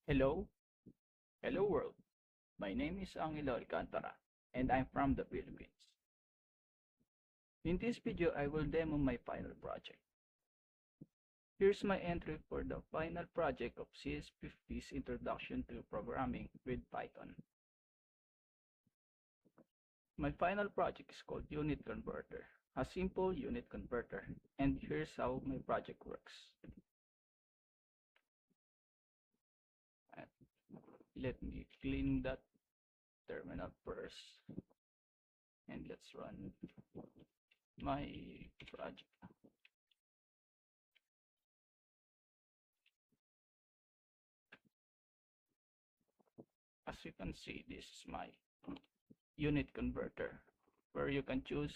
Hello, hello world. My name is Angelo Alcantara and I'm from the Philippines. In this video, I will demo my final project. Here's my entry for the final project of CS50's Introduction to Programming with Python. My final project is called Unit Converter, a simple unit converter, and here's how my project works. Let me clean that terminal first, and let's run my project. As you can see, this is my unit converter, where you can choose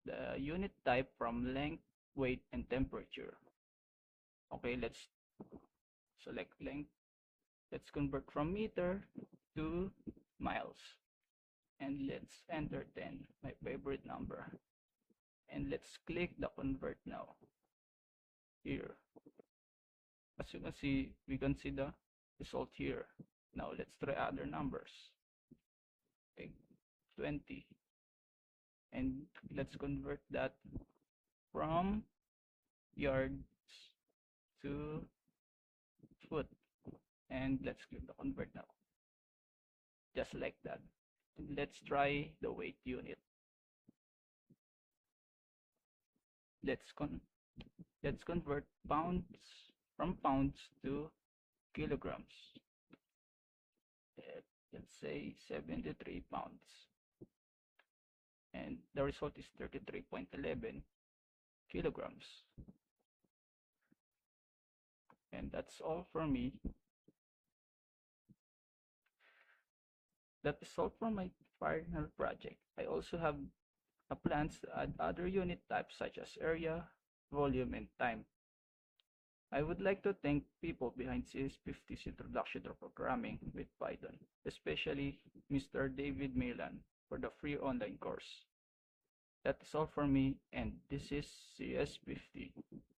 the unit type from length, weight, and temperature. Okay, let's select length. Let's convert from meter to miles. And let's enter 10, my favorite number. And let's click the convert now. Here. As you can see, we can see the result here. Now let's try other numbers. Okay, 20. And let's convert that from yards to foot, and let's click the convert now, just like that. And let's try the weight unit. Let's convert pounds from pounds to kilograms. Let's say 73 pounds, and the result is 33.11 kilograms. And that's all for me. That is all from my final project. I also have plans to add other unit types such as area, volume, and time. I would like to thank people behind CS50's Introduction to Programming with Python, especially Mr. David Milan for the free online course. That is all for me, and this is CS50.